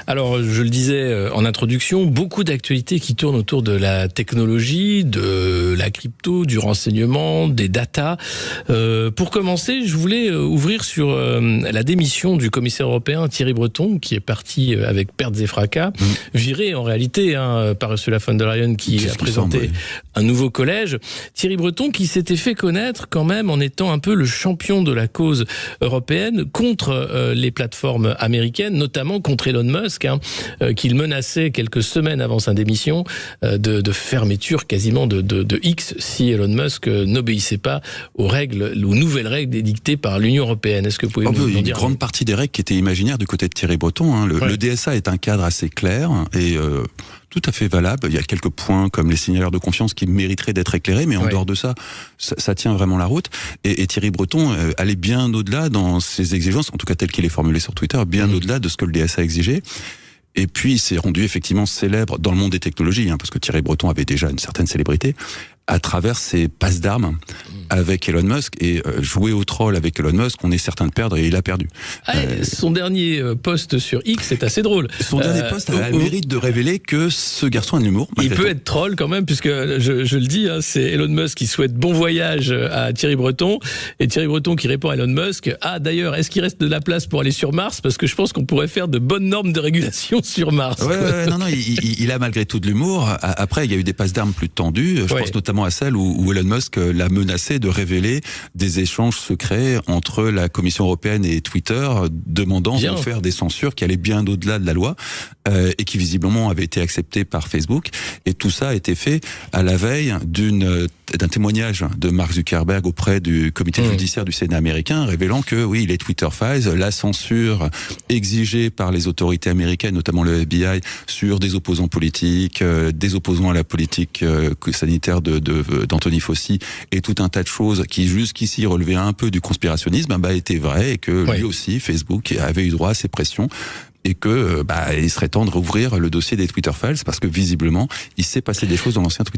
Alors, je le disais en introduction, beaucoup d'actualités qui tournent autour de la technologie, de la crypto, du renseignement, des datas. Pour commencer, je voulais ouvrir sur la démission du commissaire européen Thierry Breton, qui est parti avec pertes et fracas, viré en réalité par Ursula von der Leyen, qui a présenté un nouveau collège. Thierry Breton qui s'était fait connaître quand même en étant un peu le champion de la cause européenne contre les plateformes américaines, notamment contre Elon Musk, qu'il menaçait quelques semaines avant sa démission de fermeture quasiment de X si Elon Musk n'obéissait pas aux règles, aux nouvelles règles édictées par l'Union européenne. Est-ce que vous pouvez nous dire? Il y a une grande partie des règles qui étaient imaginaires du côté de Thierry Breton. Le DSA est un cadre assez clair et tout à fait valable. Il y a quelques points comme les signaleurs de confiance qui mériteraient d'être éclairés, mais en dehors de ça, ça tient vraiment la route. Et Thierry Breton allait bien au-delà dans ses exigences, en tout cas tel qu'il est formulé sur Twitter, bien au-delà de ce que le DSA exigeait. Et puis, il s'est rendu effectivement célèbre dans le monde des technologies, parce que Thierry Breton avait déjà une certaine célébrité, à travers ses passes d'armes avec Elon Musk. Et jouer au troll avec Elon Musk, on est certain de perdre, et il a perdu. Son dernier post sur X est assez drôle. Son dernier post a le mérite de révéler que ce garçon a de l'humour. Il peut être troll quand même, puisque je le dis, c'est Elon Musk qui souhaite bon voyage à Thierry Breton, et Thierry Breton qui répond à Elon Musk: ah d'ailleurs, est-ce qu'il reste de la place pour aller sur Mars? Parce que je pense qu'on pourrait faire de bonnes normes de régulation sur Mars. Non, il a malgré tout de l'humour. Après, il y a eu des passes d'armes plus tendues. Je pense notamment à celle où Elon Musk l'a menacé de révéler des échanges secrets entre la Commission européenne et Twitter, demandant de faire des censures qui allaient bien au-delà de la loi, et qui visiblement avaient été acceptées par Facebook. Et tout ça a été fait à la veille d'un témoignage de Mark Zuckerberg auprès du comité judiciaire du Sénat américain, révélant que oui, les Twitter Files, la censure exigée par les autorités américaines, notamment le FBI, sur des opposants politiques, des opposants à la politique sanitaire d'Anthony Fauci, et tout un tas de choses qui jusqu'ici relevaient un peu du conspirationnisme, étaient vraies, et que lui aussi, Facebook, avait eu droit à ces pressions. Et que il serait temps de rouvrir le dossier des Twitter Files, parce que visiblement, il s'est passé des choses dans l'ancien Twitter.